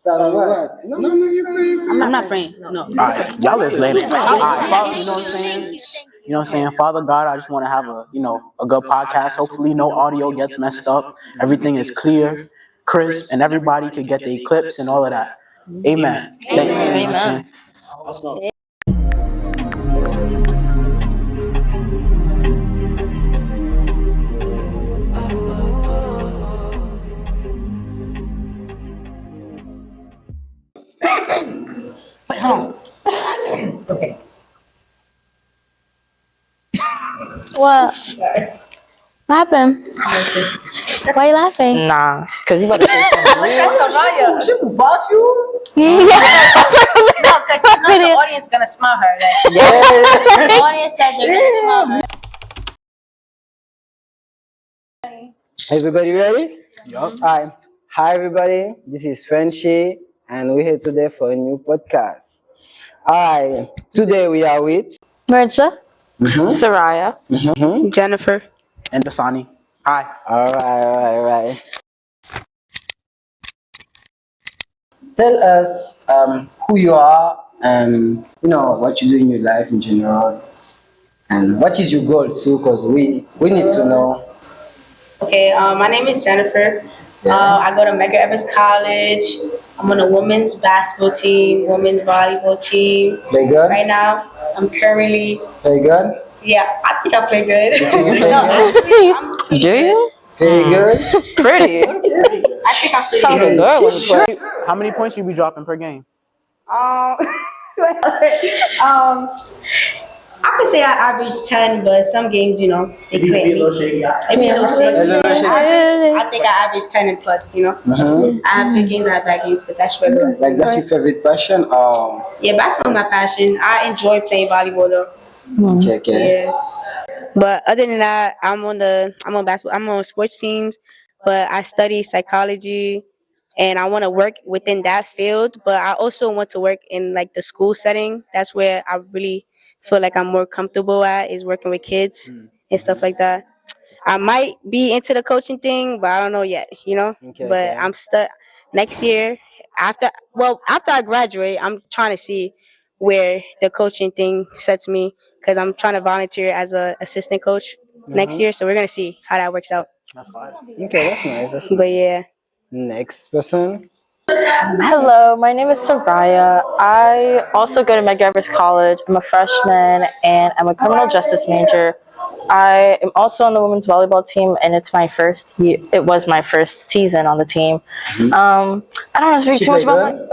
Start what? No, you're praying. I'm not praying. No. Alright, y'all is late. Alright, Father, you know what I'm saying? You know what I'm saying? Father God, I just want to have a good podcast. Hopefully no audio gets messed up. Everything is clear, crisp, and everybody can get their clips and all of that. Amen. Thank you. You know what I'm saying? Wait, hold on. Okay. What? What happened? Why are you laughing? Nah, because you about to say something real. That's Soraya. She will buff you. Yeah. No, because she knows the audience is gonna smell her. Like, the audience said they're gonna smell her. Everybody ready? Yup. Hi, everybody. This is Frenchy, and we're here today for a new podcast. Alright, today we are with Maritza? Soraya. Jennifer. And Dasani. Hi. Alright. Tell us who you are and what you do in your life in general, and what is your goal too, because we need to know. Okay, my name is Jennifer. I go to Medgar Evers College. I'm on a women's basketball team, women's volleyball team. Very good. Right now, I'm currently, Very good. yeah, I think I play good. play No, good? actually, I'm pretty Do you? Very good. Pretty. good. I think I'm pretty Sounds good. good when you play. How many points you be dropping per game? I could say I average 10, but some games, they claim me. They be a little shaky. I think I average 10 and plus, I have good games, I have bad games, but that's regular. Like that's your favorite passion? Yeah, basketball is my passion. I enjoy playing volleyball though. Okay. Yeah. But other than that, I'm on basketball. I'm on sports teams, but I study psychology, and I want to work within that field. But I also want to work in like the school setting. That's where I really feel like I'm more comfortable at, is working with kids and stuff like that. I might be into the coaching thing, but I don't know yet. But I'm stuck next year. After I graduate, I'm trying to see where the coaching thing sets me, because I'm trying to volunteer as a assistant coach next year. So we're gonna see how that works out. That's fine. Okay, that's nice. That's But nice. yeah. Next person. Hello, my name is Soraya. I also go to Medgar Evers College. I'm a freshman and I'm a criminal justice major. I am also on the women's volleyball team, and it's my first year. It was my first season on the team. I don't want to speak too much about my.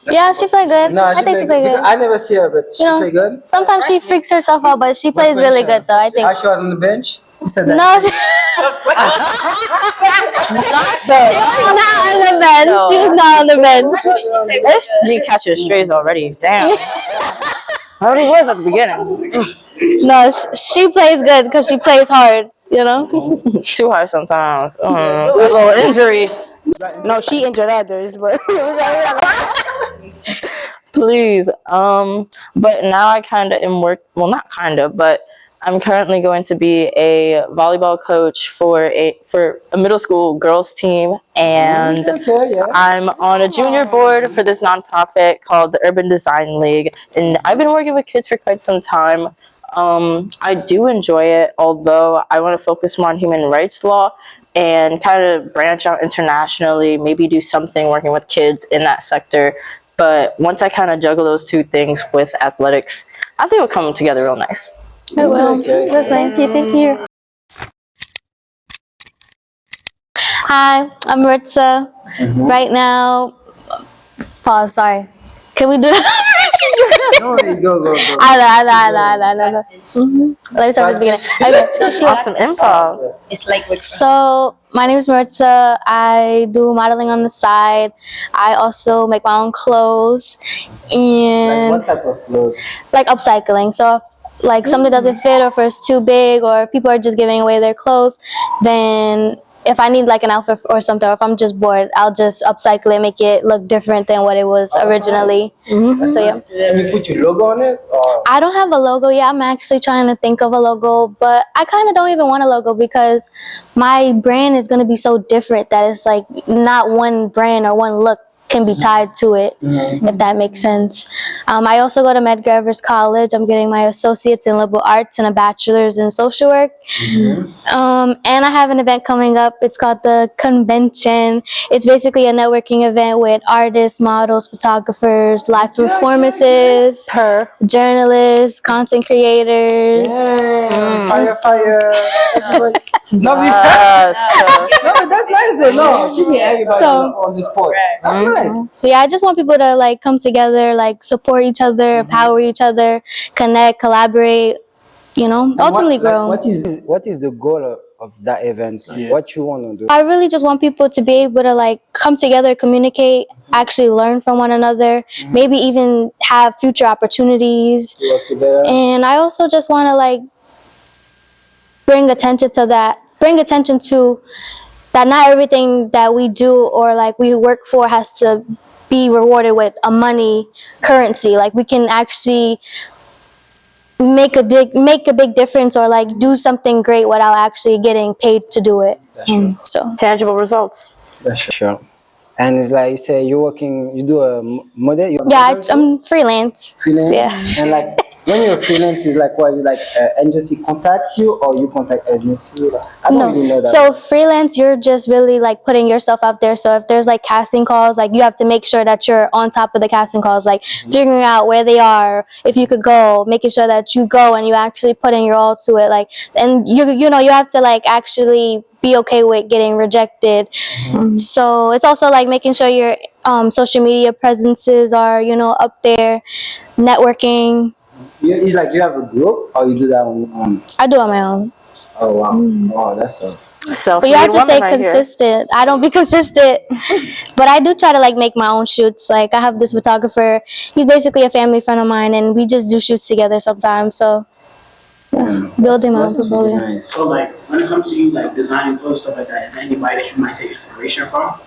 Yeah, she played good. No, I think she played good. I never see her, but she play good. Sometimes she freaks herself out, but she plays really good though, I think. She was on the bench. You said that. No, she was not on the bench. It's me catching strays already. Damn. I already was at the beginning. No, she plays good because she plays hard, Too hard sometimes. A little injury. No, she injured others, but Please. But now I kind of am not kind of, but I'm currently going to be a volleyball coach for a middle school girls team, and I'm on a junior board for this nonprofit called the Urban Design League, and I've been working with kids for quite some time. I do enjoy it, although I want to focus more on human rights law and kind of branch out internationally, maybe do something working with kids in that sector. But once I kind of juggle those two things with athletics, I think it'll come together real nice. It will. That's nice. Thank you. Hi, I'm Maritza. Right now, pause, sorry. Can we do that? No, go. I know. Let me start from the beginning. Okay. Awesome improv. it's like we're So, my name is Maritza. I do modeling on the side. I also make my own clothes. And Like what type of clothes? like upcycling. So if something doesn't fit, or if it's too big, or people are just giving away their clothes, then if I need like an outfit or something, or if I'm just bored, I'll just upcycle it, make it look different than what it was originally. So yeah. And you put your logo on it? Or? I don't have a logo yet. I'm actually trying to think of a logo, but I kind of don't even want a logo because my brand is going to be so different that it's like not one brand or one look can be tied to it, if that makes sense. I also go to Medgar Evers College. I'm getting my associates in liberal arts and a bachelor's in social work. And I have an event coming up. It's called the Convention. It's basically a networking event with artists, models, photographers, live performances, journalists, content creators. Fire. Everybody. No, no, that's nice though. No, she mean everybody on the sport. That's nice. So yeah, I just want people to like come together, like support each other, empower each other, connect, collaborate, ultimately grow. What is the goal of that event? Like, what you want to do? I really just want people to be able to like come together, communicate, actually learn from one another, maybe even have future opportunities. Work together. And I also just want to like bring attention to that not everything that we do or like we work for has to be rewarded with a money currency. Like we can actually make a big difference or like do something great without actually getting paid to do it. So Tangible results. That's sure. And it's like you say you do a model. I'm freelance. Freelance. Yeah. And like when you're freelance, is like what is it like? Agency contact you or you contact agency? I don't really know that. So freelance, you're just really like putting yourself out there. So if there's like casting calls, like you have to make sure that you're on top of the casting calls, like figuring out where they are, if you could go, making sure that you go and you actually put in your all to it. Like, and you have to like actually be okay with getting rejected. So it's also like making sure your social media presences are up there, networking. It's like you have a group or you do that on. I do it on my own. Oh wow! Oh, that's so. But you have to stay consistent. I don't be consistent, but I do try to like make my own shoots. Like I have this photographer. He's basically a family friend of mine, and we just do shoots together sometimes. So building my portfolio. Really nice. So like when it comes to you like designing clothes stuff like that, is there anybody that you might take inspiration from?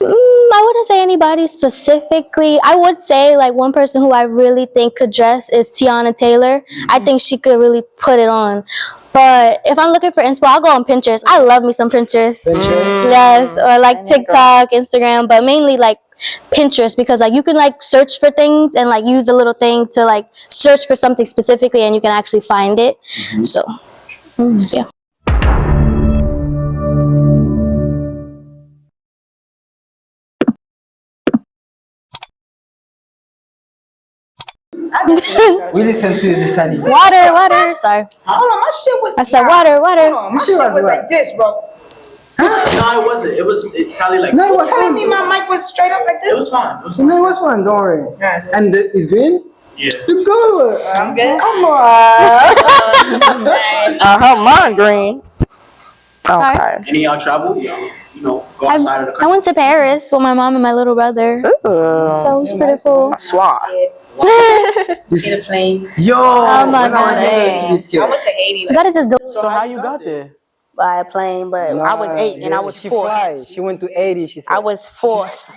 I wouldn't say anybody specifically. I would say like one person who I really think could dress is Tiana Taylor. I think she could really put it on. But if I'm looking for inspo, I'll go on Pinterest. I love me some Pinterest. Yes, or like TikTok, Instagram, but mainly like Pinterest because like you can like search for things and like use the little thing to like search for something specifically and you can actually find it. So yeah. We listen to the sunny. Water. Sorry. Hold on, my shit was. I said water. Hold on, my shit was like this, bro. No, it wasn't. It's probably like. No, it was Telling fine. me my mic was straight up like this. It was fine. No, it was fine. Don't worry. Right. And it's green. Yeah. You good? I'm good. Come on. Mine green. Sorry. Okay. Any of y'all travel? Go outside of the I country. went to Paris with my mom and my little brother. So it was pretty cool. Swat. See the planes. Yo. Oh my when I was God. younger, I used to be I scared. went to Haiti. You gotta just do it. So how you got there? By a plane, but I was 8 and I was She forced. fly. She went to 80. She said. I was forced.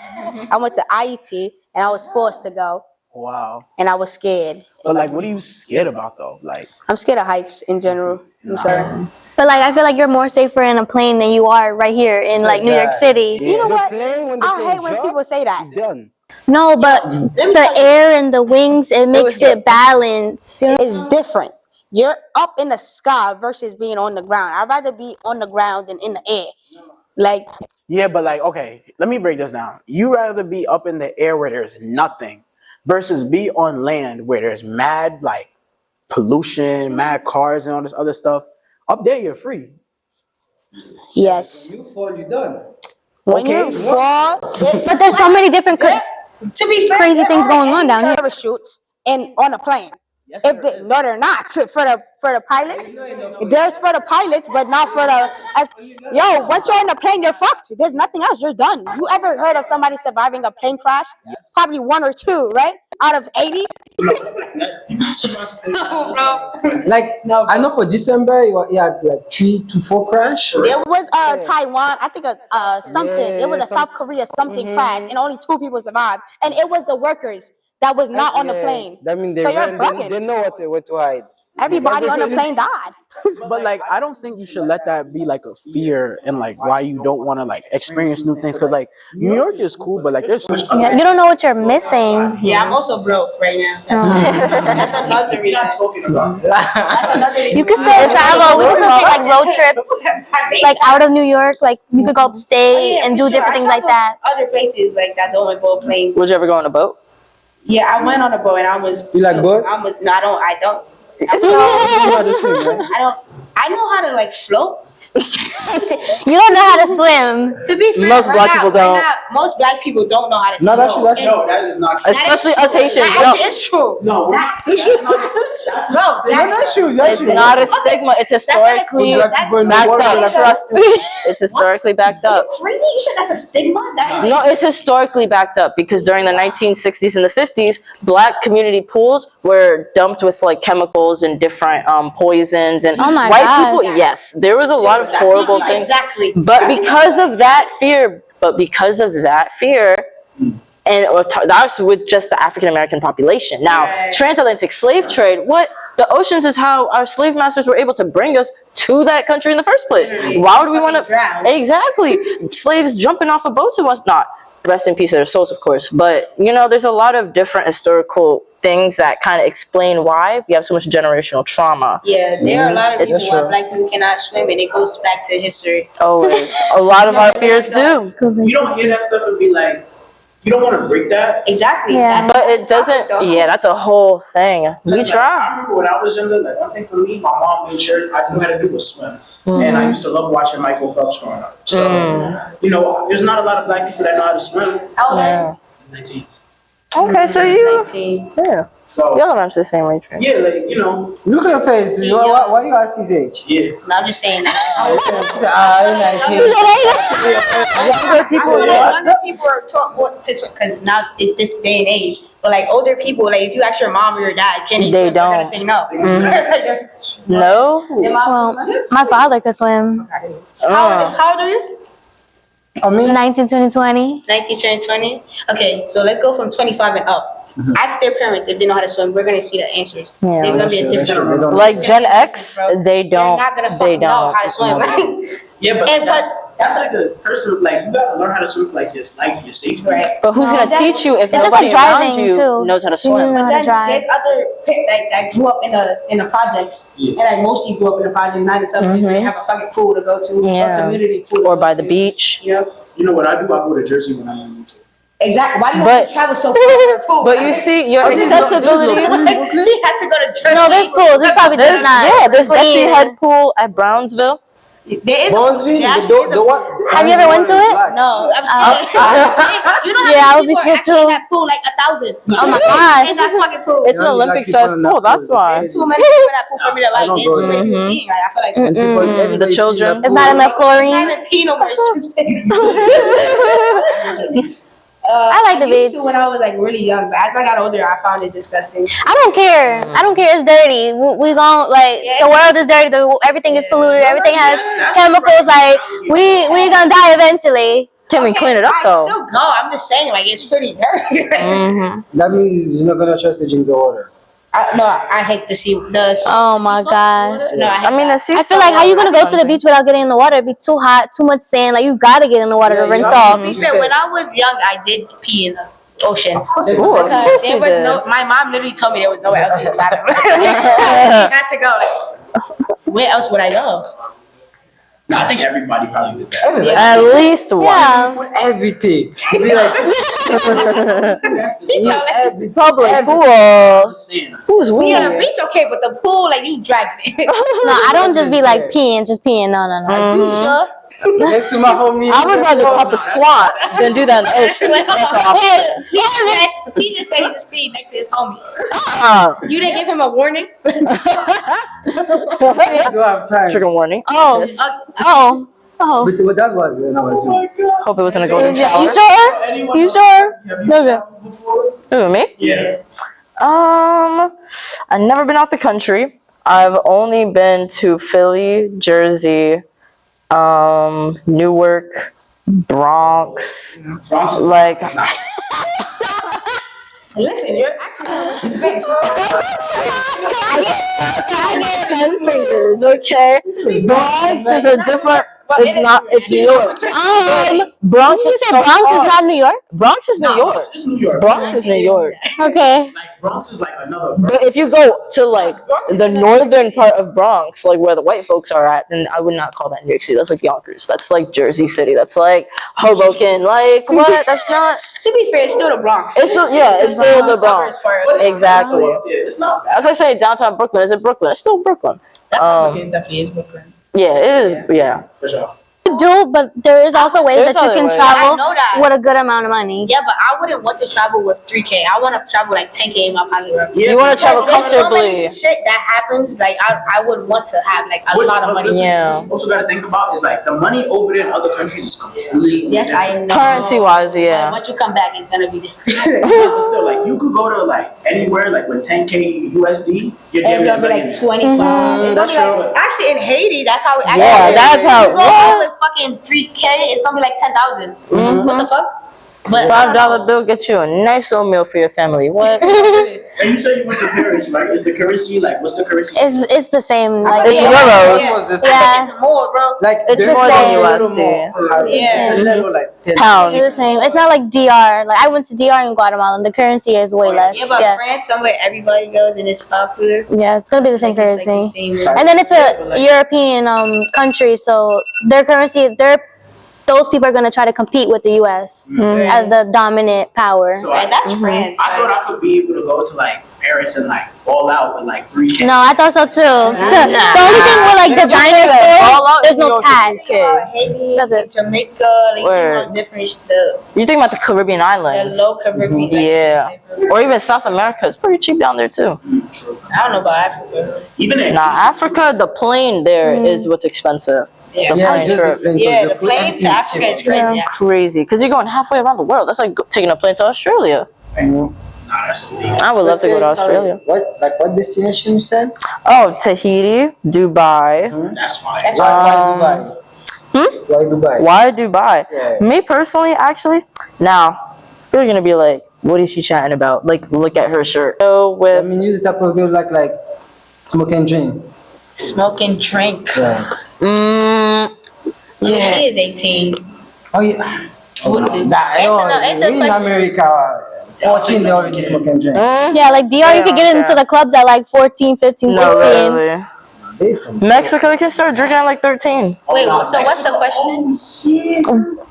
I went to IET and I was forced to go, Wow. and I was scared. But like, what are you scared about though? Like, I'm scared of heights in general. I'm sorry. But like I feel like you're more safer in a plane than you are right here in like New York City. You know The what? plane, when the I plane hate when drop, people say that. done. No, but the air and the wings, it makes it balance. You know? It's different. You're up in the sky versus being on the ground. I'd rather be on the ground than in the air. Like, yeah, but like, okay, let me break this down. You rather be up in the air where there's nothing versus be on land where there's mad like pollution, mad cars and all this other stuff. Up there, you're free. yes. You fall, you done. When you fall, But there's so many different To be fair, crazy things going on down here. parachutes and on a plane. If they, no, they're not for the pilots. There's for the pilots, but not for the. Yo, once you're in a plane, you're fucked. There's nothing else. You're done. You ever heard of somebody surviving a plane crash? Probably 1 or 2, right? Out of 80. Like I know for December you had like 3 to 4 crash. There was Taiwan, I think something. Yeah, It was a South Korea something crash, and only 2 people survived, and it was the workers that was not on the plane. That means they So you're ran, bugging. they know what to hide. everybody on the plane died. But like, I don't think you should let that be like a fear and like why you don't want to like experience new things. Because like New York is cool, but like there's so much. Yeah, you don't know what you're missing. Yeah, I'm also broke right now. That's another reason. Not talking about. That's another reason. You can still travel. We can still take like road trips, like out of New York. Like you could go upstate and do different things like that. Other places like that don't involve planes. Would you ever go on a boat? Yeah, I went on a boat and I was. You like boats? I was. No, I don't. I don't. You know how to swim, right? I don't. I know how to like float. You don't know how to swim. To be fair, Most black people don't. Most black people don't know how to swim. No, that's No, that is not. Especially us Haitians. That is true. No, we're not. That's true. It's not a stigma. It's historically Black people in the backed world, up. like- Trust me. It's historically backed up. Crazy? You said that's a stigma? That is No, it's historically backed up because during the 1960s and the 50s, black community pools were dumped with like chemicals and different poisons and Oh my white gosh. people. Yes, there was a lot of horrible things. exactly. But because of that fear, and that's with just the African American population. Now, Right. transatlantic slave trade, what? The oceans is how our slave masters were able to bring us to that country in the first place. Why would we want to? drown. Exactly. Slaves jumping off of boats and whatnot. Rest in peace to their souls, of course. But, you know, there's a lot of different historical things that kind of explain why we have so much generational trauma. Yeah, there are a lot of It's reasons why true. black people cannot swim, and it goes back to history. Always. A lot of our fears do. You don't hear that stuff and be like, you don't want to break that. Exactly. Yeah. That's- But that's it the topic, doesn't, though. yeah, that's a whole thing. We Like, I try. remember when I was younger, like one thing for me, my mom made sure I knew how to do was swim. And I used to love watching Michael Phelps growing up. So, you know, there's not a lot of black people that know how to swim. How old are Yeah. 19. Okay, so you? you, 19. yeah, So, y'all around the same age range. yeah, like, you know, Look at your face. Why you ask his age? yeah. No, I'm just saying. She said, I'm 19. Younger people, Younger people are taught to because now at this day and age. But like older people, like if you ask your mom or your dad, can you They swim? They're gonna don't. say no. no. Your mom Well, can swim? my father could swim. How old are you? I mean, 19, 20, 20. 19, turning 20? Okay, so let's go from 25 and up. Ask their parents if they know how to swim. We're going to see the answers. Yeah. There's going to be a That's true, different. they don't- Like Gen X, they They're don't. not going to They fucking know don't. how to swim. Yeah, but And- that's like a person, like, you gotta learn how to swim for like your life, your safety. Right. But who's gonna teach you if It's just nobody like around driving, you too. knows how to You swim? know But how to then drive. there's other that grew up in the projects, Yeah. and I mostly grew up in the project, not in something where they have a fucking pool to go to, Yeah. a community pool to Or go by the to, beach. You know? You know what I do? I go to Jersey when I'm in winter. Exactly. Why do you But- have to travel so far for a pool? But you see, your Oh, there's no accessibility. pool in Brooklyn? He had to go to Jersey. No, there's pools. There's probably There's, just not. yeah, there's Betsy clean. Head Pool at Brownsville. There is Bonsville, there actually is a one. Have you ever went to it? No, I'm scared. You know how Yeah, I many would be people are scared actually too. in that pool? Like 1,000. Oh my gosh. In that fucking pool. It's an Yeah, Olympic like people sized in that pool, that's pool. why. There's too many people in that pool for me to like. don't It's go too many there. human beings. Like I feel like And people, everybody The children. in that It's pool. not enough it's not chlorine. even pee no more. It's just I like the used beach. to when I was like really young, but as I got older, I found it disgusting. I don't care. I don't care. It's dirty. We gon' like the world is dirty. Everything is polluted. Everything has chemicals. Like we gonna die eventually. Can we clean it up I though? still go. I'm just saying, like it's pretty dirty. That means you're not gonna trust to drink the water. I hate to see the. Oh my gosh. No, I mean, the sea I feel like how you gonna go to the beach without getting in the water? It'd be too hot, too much sand. Like you gotta get in the water Yeah, to you rinse have off. to. To be fair, when I was young, I did pee in the ocean. Ooh, of Because course there you was did. no. My mom literally told me there was nowhere else to go. I had to go. Like, where else would I go? No, I think everybody probably did that. At least once. Yeah. For everything. Be like, That's the sound like- everything. Public pool. understand. Who's Yeah, the weird? beach okay, but the pool, like you dragging it. No, I don't just be like peeing, just peeing. No, no, no. Next to my homie. I would rather pop a squat than do that in the ocean. That's all. He just said he just peed next to his homie. Uh, You didn't give him a warning? You don't have time. trigger warning. Oh, oh, oh. But that was when I was young. Hope it wasn't a golden You shower. sure? Anyone You else? sure? Have you No, traveled before? Who, me? Yeah. I've never been out the country. I've only been to Philly, Jersey, Newark, Bronx. Bronx is Like, not. Listen, you're acting like she's big. I get 10 fingers, okay? Bronx is a different. It's not. It's New York. Bronx Did you is say so Bronx is far. not New York? Bronx is New York. Bronx is New York. Bronx is New York. Okay. Like Bronx is like another. But if you go to like the northern part of Bronx, like where the white folks are at, then I would not call that New York City. That's like Yonkers. That's like Jersey City. That's like Hoboken. Like what? That's not. To be fair, it's still the Bronx. It's still it's still the Bronx. But it's Exactly. still up there. It's not bad. As I say, downtown Brooklyn is it Brooklyn? It's still Brooklyn. It definitely is Brooklyn. Yeah, it is. Yeah. For sure. You do, but there is also ways There's that you other can ways. travel I know that. with a good amount of money. Yeah, but I wouldn't want to travel with 3K. I want to travel like 10K in my pocket. Bro. Yeah, You want to travel There's so many comfortably. shit that happens. Like I would want to have like a What- lot of but money. listen, Yeah. What you also got to think about is like the money over there in other countries is completely Yes, I different. know. Currency wise, But yeah. once you come back, it's gonna be different. But still, like you could go to like anywhere like with 10K USD, you're It's damn near gonna be like millionaire. 25. It's That's gonna be true. like, actually, in Haiti, that's how it. Yeah, that's how- You go out with fucking 3K, it's gonna be like 10,000. What the fuck? But $5 bill gets you a nice little meal for your family. What? And you said you went to Paris, right? Is the currency like what's the currency? It's the same. Like It's Yeah. euros. Almost the I same. Yeah. think it's more, bro. Like It's there's the a same. little more, Yeah. a little like 10. Pounds. It's the same. It's not like DR. Like I went to DR in Guatemala, and the currency is way less. Yeah, but Yeah. France, somewhere everybody goes and it's popular. Yeah, it's gonna be the same Like, it's like the currency. same. And then it's a European country, so their currency, those people are gonna try to compete with the U.S. as the dominant power. So Right, that's France. I thought I could be able to go to like Paris and like all out with like 3K. No, I thought so too. The only thing with like designer all out stores, there's in New no York tax. is Okay. Haiti, That's it. Jamaica, like Word. different, You think about the Caribbean the islands? low Caribbean. like, Yeah. shit. Or even South America. It's pretty cheap down there too. I don't know about Africa. Even in Nah, Africa, the plane there is what's expensive. Yeah. The Yeah, plane just trip. the plane. Yeah, because the food, plane everything to is Africa is cheaper. crazy. Crazy. Because you're going halfway around the world. That's like taking a plane to Australia. nah, that's illegal. I would love to go to Okay, sorry, Australia. What destination you said? Oh, Tahiti, Dubai. That's fine. That's Why Dubai? Why Dubai? Why Dubai? Yeah. Me personally, actually, now, you're going to be like, what is she chatting about? Like, look at her shirt. So I with mean, you the type of girl like smoke and drink. Smoke and drink. Yeah. Yeah. She is 18. Oh yeah. What the- Nah, It's a we in question. America, 14 they already smoke and drink. Yeah, like DR, you could get into the clubs at like 14, 15, 16. no, literally. There's some. Mexico, you can start drinking at like 13. Wait, so what's the question?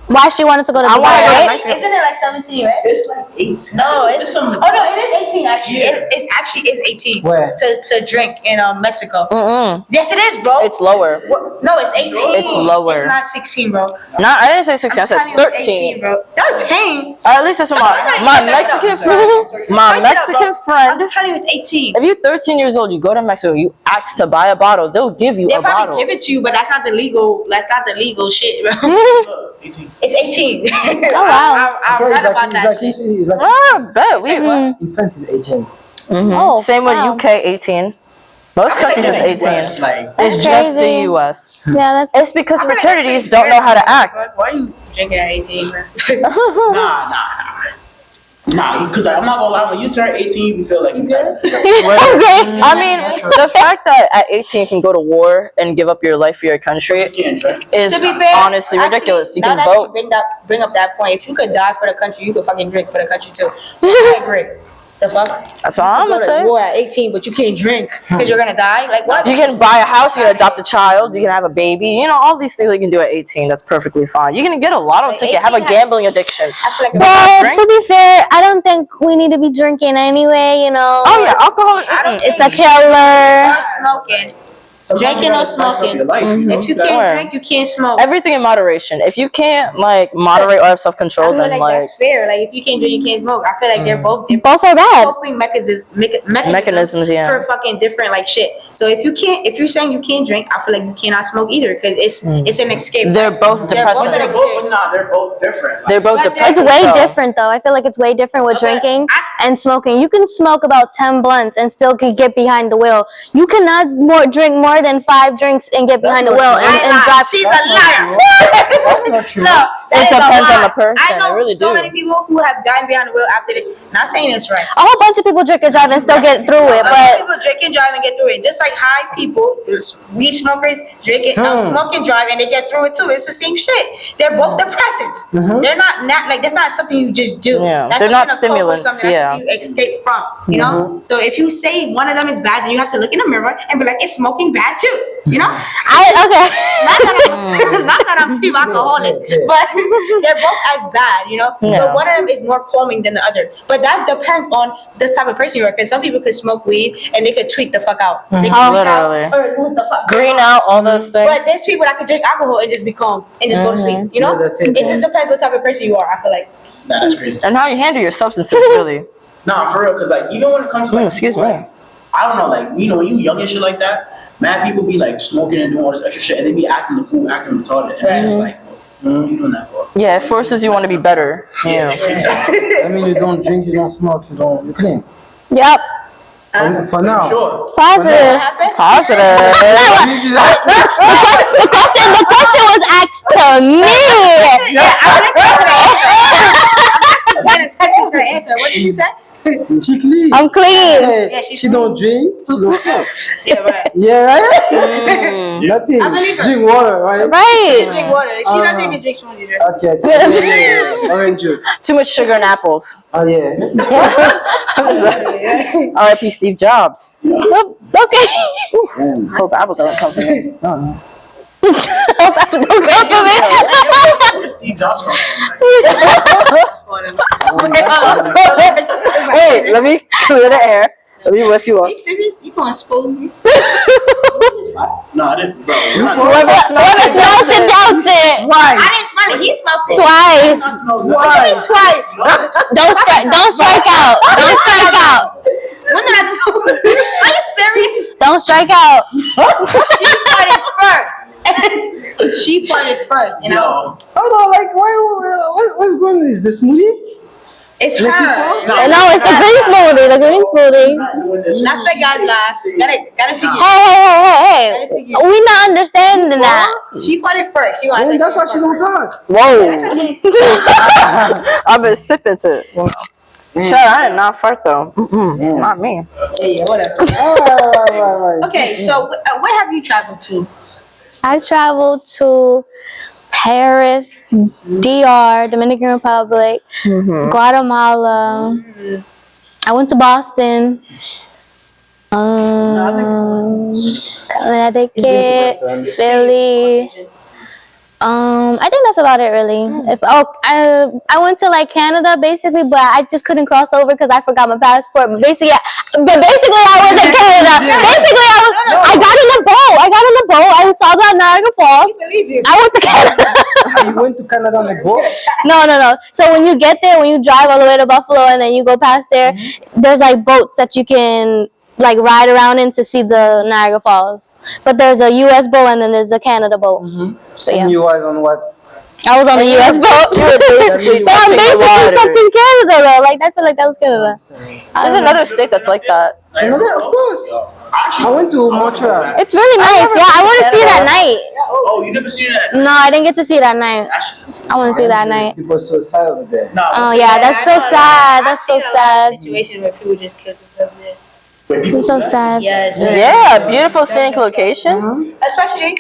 Why she wanted to go to I Dubai, wanna go to right? Mexico. Isn't it like 17, right? It's like 18. No, it's some. Oh no, it is 18 actually. Yeah. It's actually 18. Where? To drink in Mexico. Mm-mm. Yes, it is, bro. It's lower. No, it's 18. It's lower. It's not 16, bro. Nah, I didn't say 16. I said I'm telling you, it's 13. 18, bro. 13. Or at least that's what my Mexican friend. My Mexican friend. I'm telling you, it's 18. If you're 13 years old, you go to Mexico, you ask to buy a bottle, they'll give you They'll a probably bottle. give it to you, but that's not the legal. That's not the legal shit, bro. 18. It's 18. Oh, wow. I Okay, read about that shit. it's like Ah, bet. We, in France is 18. Oh, Same with wow. UK 18. Most countries it's 18. It's like It's That's just the crazy. US. Yeah, that's It's because I feel like fraternities that's don't know how to fair. act. Why are you drinking at 18, bro? Nah, because I'm not gonna lie, when you turn 18, you feel like you turn. okay. I mean, the fact that at 18 you can go to war and give up your life for your country You can't drink. is To be fair, honestly actually, ridiculous. You now can that vote. bring up that point. If you could die for the country, you could fucking drink for the country too. So I agree. The fuck? That's all I'm You gonna go to say. war at 18, but you can't drink because you're gonna die. Like what? You can buy a house, you can adopt a child, you can have a baby. You know, all these things you can do at 18. That's perfectly fine. You can get a lotto Like, ticket, have a 18 gambling addiction. I feel like But- But to be fair, I don't think we need to be drinking anyway, you know. Oh yeah, alcohol. I don't It's a killer. or smoking. Sometimes Drinking you or gotta spice up smoking. your life, you know? If you Sure. can't drink, you can't smoke. Everything in moderation. If you can't like moderate or have self I control, feel then like like that's fair. Like if you can't drink, you can't smoke. I feel like they're both Both are bad. coping mechanisms, yeah. for fucking different like shit. So if you're saying you can't drink, I feel like you cannot smoke either because it's an escape. They're both They're both an depressants. escape. They're both different. Like, They're both But depressants. It's way though. different though. I feel like it's way different with Okay, drinking and smoking. You can smoke about 10 blunts and still could get behind the wheel. You cannot drink more than 5 drinks and get behind the wheel and drive. She's a liar. That's not true. No, It is a depends on lot. the person. I know It really so do. many people who have gotten behind the wheel after they. Not saying it's right. A whole bunch of people drink and drive and still get through it, A lot of but people drink and drive and get through it. Just like high people, weed smokers drink and smoke and drive and they get through it too. It's the same shit. They're both depressants. They're not like that's not something you just do. Yeah, That's they're not something to cope with, stimulants, something that's something you escape from. You know. So if you say one of them is bad, then you have to look in the mirror and be like, "Is smoking bad too?" You know. okay. Not that I'm team alcoholic, but they're both as bad, you know. Yeah. But one of them is more calming than the other. But that depends on the type of person you are. Because some people could smoke weed and they could tweak the fuck out. They can tweak out Literally. or lose the fuck. Green out, all those things. But there's people that could drink alcohol and just be calm and just go to sleep. You know, Yeah, that's it. it just depends what type of person you are. I feel like. Nah, that's crazy. And how you handle your substances, really. Nah, for real, because like even when it comes to like, Excuse me. like, I don't know, like you know, when you young and shit like that, mad people be like smoking and doing all this extra shit, and they be acting the fool, acting retarded, and it's just like, what are you doing that for? Yeah, it forces you want to be better. Yeah, exactly. I mean, you don't drink, you don't smoke, you clean. Yep. For now. Sure. Positive. Positive. The question was asked to me. Yeah, I'm gonna text her answer. What did you say? She clean. I'm clean. Hey, Yeah, she's she don't drink, she don't smoke. Yeah, right. Yeah, right? Nothing. I believe her. Drink water, right? She Right. drink water. She doesn't even drink smoothies. Right? Okay. Yeah. Orange juice. Too much sugar and apples. Oh, yeah. R.I.P. Steve Jobs. Okay. Damn. Hope apples don't come from him. No. Where's Steve Jobs from? Wait, let me clear the air. Let me lift you Are up. you serious? You gonna expose me? No, I didn't, bro. Whoever Whoever smells it doubts it. Why? I didn't smell it. He smelled it. Twice. What do you mean twice? Don't strike out. Don't strike out. When did I do? Are you serious? Don't strike out. She farted first. She farted first, and Yo, Oh, no, like, what's going on? Is the smoothie? it's her. No, it's the green smoothie. The green smoothie. Not the guy's life. Gotta figure. Hey. We not understanding that. She farted first. She gonna. Man, that's why she don't talk. Whoa. I've been sipping to it. Shut up, I did not fart though. Damn. Not me. Yeah, whatever. Right. Okay, so where have you traveled to? I traveled to Paris, DR, Dominican Republic, Guatemala. I went to Boston. Connecticut, Philly. I think that's about it, really. I went to like Canada basically, but I just couldn't cross over because I forgot my passport. But basically, I was in Canada. Basically, I got in the boat. I saw the Niagara Falls. I went to Canada. You went to Canada on the boat? No. So when you get there, when you drive all the way to Buffalo and then you go past there, there's like boats that you can like ride around in to see the Niagara Falls. But there's a U.S. boat and then there's the Canada boat. So yeah, And you was on what? I was on the U.S. boat. basically So I'm touching the basically waters. touching Canada though. Like I feel like that was Canada. There's another state that's like that. Canada, of course. I went to Montreal. It's really nice. Yeah, I want to see it at night. Oh, you never seen that? No, I didn't get to see it at night. That shit is- I want to see that at night. People so sad over there. Nah, Oh yeah, that's so sad. That's so sad. Situation where people just kill themselves. wait, people I'm so do that? sad. Yes. Yeah, beautiful scenic locations. Especially,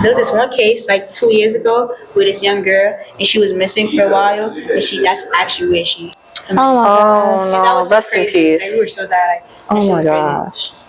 there was this one case like 2 years ago with this young girl, and she was missing for a while, and that's actually where she. Oh my gosh. And that Oh no, was so rest in crazy. Like, we peace. were so sad. Like, that Oh shit my was crazy. gosh.